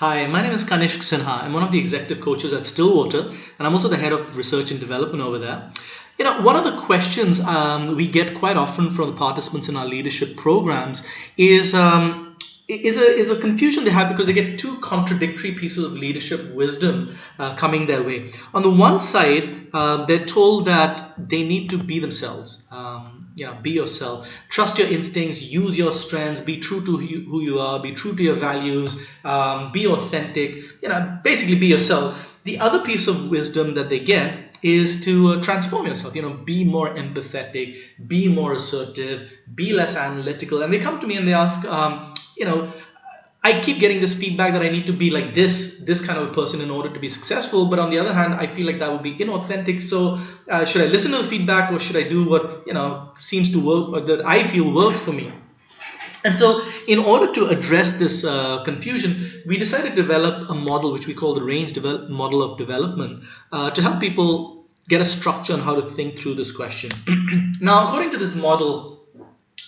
Hi, my name is Kanishk Sinha. I'm one of the executive coaches at Stillwater, and I'm also the head of research and development over there. One of the questions we get quite often from the participants in our leadership programs is a confusion they have because they get two contradictory pieces of leadership wisdom coming their way. On the one side, they're told that they need to be themselves. Be yourself, trust your instincts, use your strengths, be true to who you are, be true to your values, be authentic, basically be yourself. The other piece of wisdom that they get is to transform yourself, be more empathetic, be more assertive, be less analytical. And they come to me and they ask, I keep getting this feedback that I need to be like this kind of a person in order to be successful. But on the other hand, I feel like that would be inauthentic. So should I listen to the feedback, or should I do what seems to work, or that I feel works for me? And so, in order to address this confusion, we decided to develop a model which we call the range model of development to help people get a structure on how to think through this question. Now, according to this model,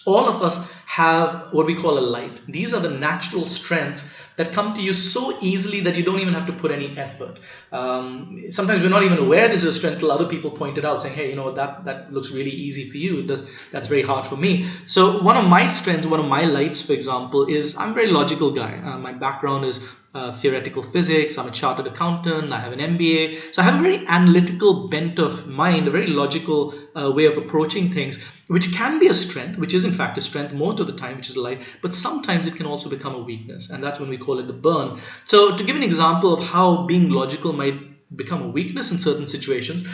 all of us have what we call a light. These are the natural strengths that come to you so easily that you don't even have to put any effort. Sometimes we're not even aware this is a strength till other people point it out, saying, hey, that looks really easy for you. That's very hard for me. So one of my strengths, one of my lights, for example, is I'm a very logical guy. My background is theoretical physics. I'm a chartered accountant. I have an MBA. So I have a very analytical bent of mind, a very logical way of approaching things, which can be a strength, which is in fact a strength most of the time, which is a light, but sometimes it can also become a weakness. And that's when we call it the burn. So to give an example of how being logical might become a weakness in certain situations,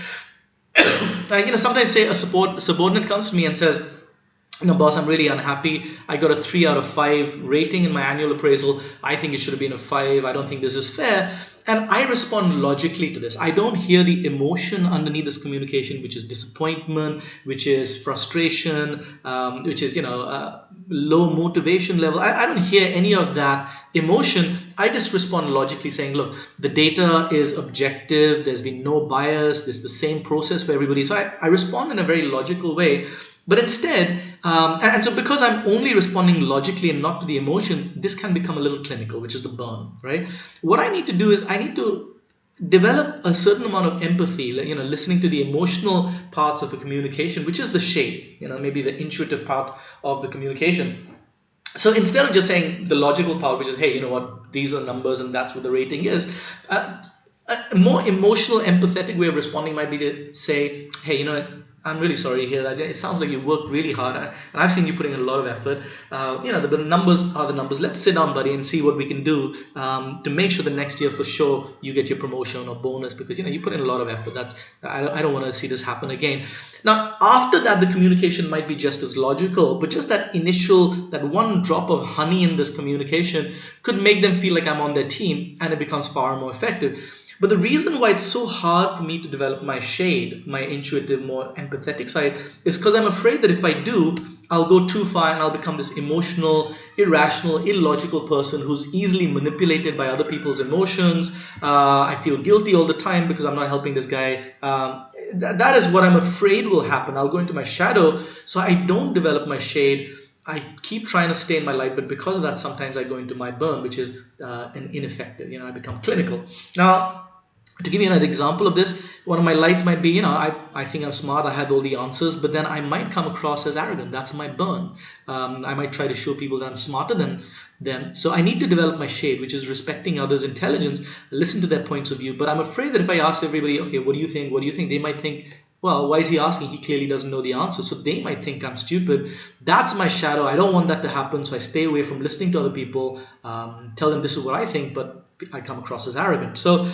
sometimes say a subordinate comes to me and says, boss, I'm really unhappy. I got a 3 out of 5 rating in my annual appraisal. I think it should have been a 5. I don't think this is fair. And I respond logically to this. I don't hear the emotion underneath this communication, which is disappointment, which is frustration, which is, low motivation level. I don't hear any of that emotion. I just respond logically saying, look, the data is objective. There's been no bias. There's the same process for everybody. So I respond in a very logical way. But instead, and so because I'm only responding logically and not to the emotion, this can become a little clinical, which is the burn, right? What I need to do is I need to develop a certain amount of empathy, listening to the emotional parts of a communication, which is the shade, maybe the intuitive part of the communication. So instead of just saying the logical part, which is, hey, these are numbers and that's what the rating is, a more emotional, empathetic way of responding might be to say, hey, I'm really sorry to hear that. It sounds like you worked really hard, and I've seen you putting in a lot of effort. The numbers are the numbers. Let's sit down, buddy, and see what we can do to make sure the next year for sure you get your promotion or bonus, because you put in a lot of effort. I don't want to see this happen again. Now, after that, the communication might be just as logical, but just that one drop of honey in this communication could make them feel like I'm on their team, and it becomes far more effective. But the reason why it's so hard for me to develop my shade, my intuitive, more empathetic side, is because I'm afraid that if I do, I'll go too far and I'll become this emotional, irrational, illogical person who's easily manipulated by other people's emotions. I feel guilty all the time because I'm not helping this guy. That is what I'm afraid will happen. I'll go into my shadow, so I don't develop my shade. I keep trying to stay in my light, but because of that, sometimes I go into my burn, which is an ineffective. I become clinical. Now, to give you another example of this, one of my lights might be, I think I'm smart, I have all the answers, but then I might come across as arrogant. That's my burn. I might try to show people that I'm smarter than them. So I need to develop my shade, which is respecting others' intelligence, listen to their points of view. But I'm afraid that if I ask everybody, okay, what do you think? What do you think? They might think, well, why is he asking? He clearly doesn't know the answer. So they might think I'm stupid. That's my shadow. I don't want that to happen. So I stay away from listening to other people, tell them this is what I think, but I come across as arrogant. So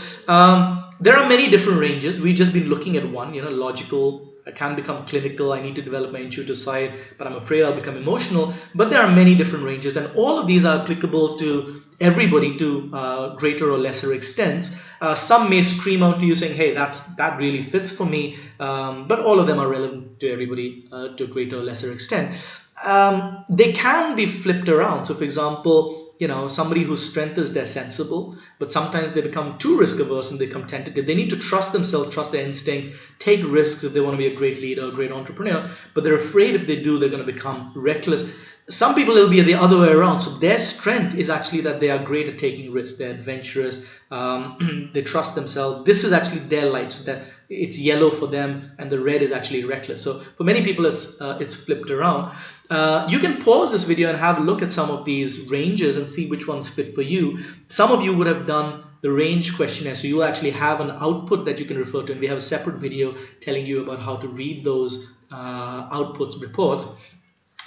there are many different ranges. We've just been looking at one, logical. I can become clinical. I need to develop my intuitive side, but I'm afraid I'll become emotional. But there are many different ranges, and all of these are applicable to everybody to greater or lesser extents. Some may scream out to you saying, hey, that really fits for me, but all of them are relevant to everybody to a greater or lesser extent. They can be flipped around. So for example, somebody whose strength is they're sensible, but sometimes they become too risk averse and they become tentative. They need to trust themselves, trust their instincts, take risks if they want to be a great leader, a great entrepreneur, but they're afraid if they do, they're going to become reckless. Some people, it'll be the other way around. So their strength is actually that they are great at taking risks. They're adventurous. They trust themselves. This is actually their light. So that it's yellow for them, and the red is actually reckless. So for many people, it's flipped around. You can pause this video and have a look at some of these ranges and see which ones fit for you. Some of you would have done the range questionnaire, so you will actually have an output that you can refer to, and we have a separate video telling you about how to read those outputs reports.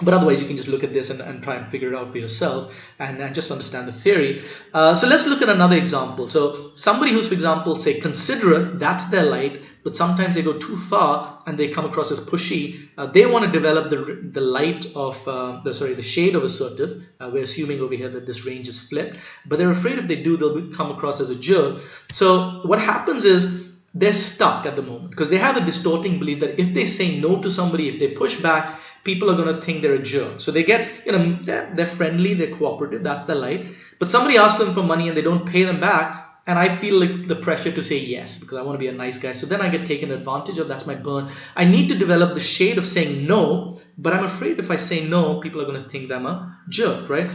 But otherwise, you can just look at this and try and figure it out for yourself and just understand the theory. So let's look at another example. So somebody who's, for example, say considerate, that's their light, but sometimes they go too far and they come across as pushy. They want to develop the light of, the shade of assertive. We're assuming over here that this range is flipped, but they're afraid if they do, they'll come across as a jerk. So what happens is, they're stuck at the moment because they have a distorting belief that if they say no to somebody, if they push back, people are going to think they're a jerk. So they get, they're friendly, they're cooperative, that's the light. But somebody asks them for money and they don't pay them back, and I feel like the pressure to say yes because I want to be a nice guy. So then I get taken advantage of. That's my burn. I need to develop the shade of saying no, but I'm afraid if I say no, people are going to think that I'm a jerk, right?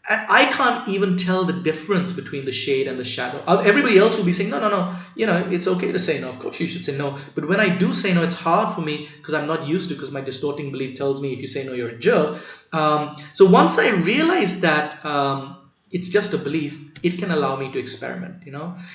I can't even tell the difference between the shade and the shadow. Everybody else will be saying, no, it's okay to say no. Of course you should say no. But when I do say no, it's hard for me because I'm not used to, because my distorting belief tells me if you say no, you're a jerk. So once I realize that it's just a belief, it can allow me to experiment,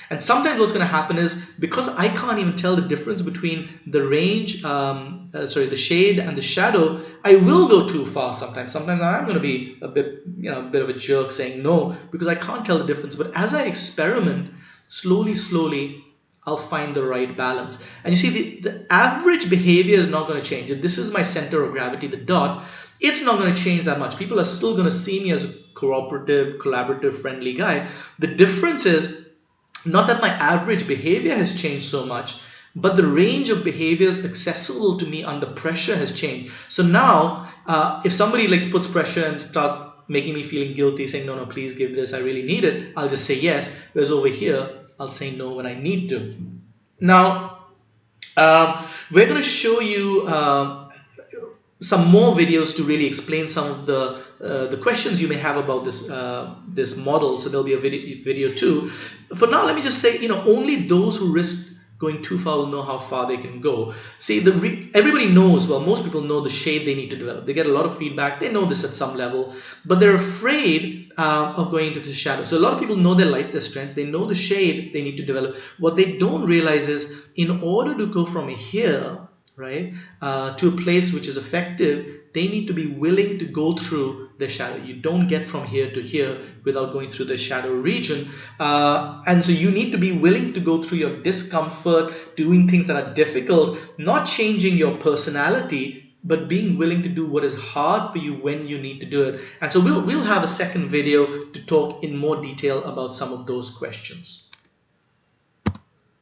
And sometimes what's going to happen is, because I can't even tell the difference between the range, the shade and the shadow, I will go too far sometimes. Sometimes I'm going to be a bit of a jerk saying no because I can't tell the difference. But as I experiment, slowly, I'll find the right balance. And you see, the average behavior is not going to change. If this is my center of gravity, the dot, it's not going to change that much. People are still going to see me as a cooperative, collaborative, friendly guy. The difference is not that my average behavior has changed so much, but the range of behaviors accessible to me under pressure has changed. So now, if somebody puts pressure and starts making me feeling guilty, saying, no, please give this, I really need it, I'll just say yes. Whereas over here, I'll say no when I need to. Now, we're going to show you some more videos to really explain some of the questions you may have about this model. So there'll be a video too. For now, let me just say, only those who risk going too far will know how far they can go. See, everybody knows, most people know the shade they need to develop. They get a lot of feedback. They know this at some level, but they're afraid of going into the shadow. So a lot of people know their lights, their strengths. They know the shade they need to develop. What they don't realize is, in order to go from here, right, to a place which is effective, they need to be willing to go through the shadow. You don't get from here to here without going through the shadow region. And so you need to be willing to go through your discomfort, doing things that are difficult, not changing your personality, but being willing to do what is hard for you when you need to do it. And so we'll have a second video to talk in more detail about some of those questions.